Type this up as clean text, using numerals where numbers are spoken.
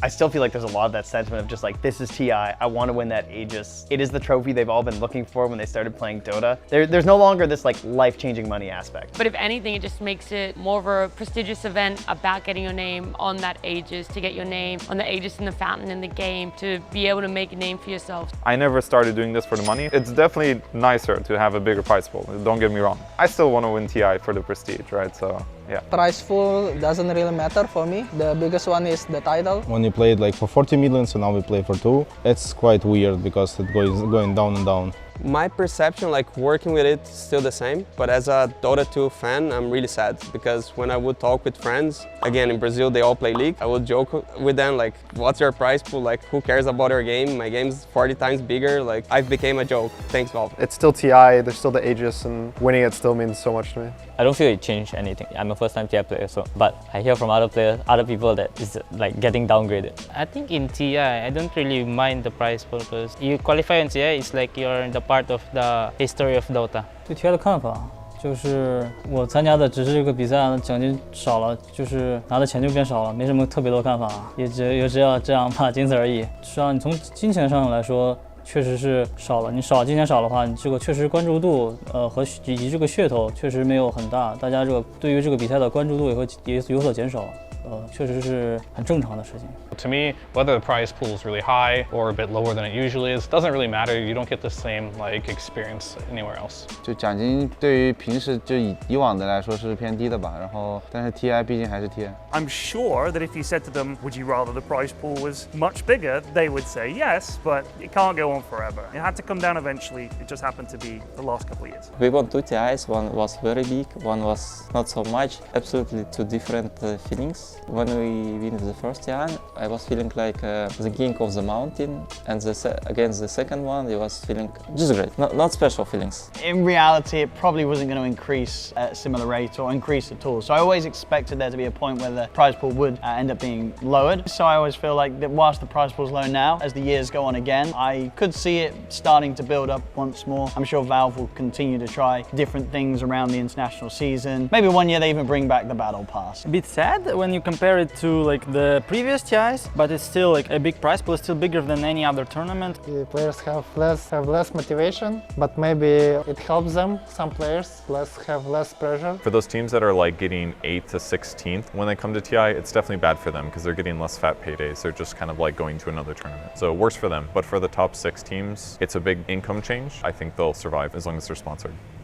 I still feel like there's a lot of that sentiment of just like, this is TI, I want to win that Aegis. It is the trophy they've all been looking for when they started playing Dota. There's no longer this like life-changing money aspect. But if anything, it just makes it more of a prestigious event about getting your name on that Aegis, to get your name on the Aegis in the fountain in the game, to be able to make a name for yourself. I never started doing this for the money. It's definitely nicer to have a bigger prize pool, don't get me wrong. I still want to win TI for the prestige, right? So, yeah. Prize pool doesn't really matter for me. The biggest one is the title. When we played like for 40 million, so now we play for 2. It's quite weird because it goes going down and down. My perception, like working with it, is still the same. But as a Dota 2 fan, I'm really sad because when I would talk with friends, again in Brazil they all play League, I would joke with them like, what's your prize pool? Like, who cares about your game? My game's 40 times bigger. Like, I've became a joke. Thanks, Valve. It's still TI, there's still the Aegis, and winning it still means so much to me. I don't feel it changed anything. I'm a first-time TI player, so but I hear from other players, other people that it's like getting downgraded. I think in TI, I don't really mind the prize pool because you qualify in TI, it's like you're the part of the history of Dota. 对 TI 的看法就是我参加的只是这个比赛，奖金少了，就是拿的钱就变少了，没什么特别多看法，也只要这样吧，仅此而已。实际上你从金钱上来说，确实是少了。你金钱少的话，你这个确实关注度和以及这个噱头确实没有很大，大家这个对于这个比赛的关注度也有所减少。确实是很正常的事情。To me, whether the prize pool is really high or a bit lower than it usually is, doesn't really matter. You don't get the same like experience anywhere else. 就奖金对于平时就以往的来说是偏低的吧，然后但是 TI 毕竟还是 TI。I'm sure that if you said to them, would you rather the prize pool was much bigger, they would say yes, but it can't go on forever. It had to come down eventually. It just happened to be the last couple of years. We won 2 TIs, one was very big, one was not so much. Absolutely 2 different feelings. When we win the first TI, I was feeling like the king of the mountain, and against the second one, I was feeling just great. Not special feelings. In reality, it probably wasn't going to increase at a similar rate or increase at all. So I always expected there to be a point where the prize pool would end up being lowered. So I always feel like that whilst the prize pool is low now, as the years go on again, I could see it starting to build up once more. I'm sure Valve will continue to try different things around the international season. Maybe one year they even bring back the battle pass. A bit sad when you compare it to like the previous TIs, but it's still like a big prize pool, still bigger than any other tournament. The players have less motivation, but maybe it helps them. Some players have less pressure. For those teams that are like getting 8th to 16th when they come to TI, it's definitely bad for them because they're getting less fat paydays. They're just kind of like going to another tournament. So worse for them. But for the top 6 teams, it's a big income change. I think they'll survive as long as they're sponsored.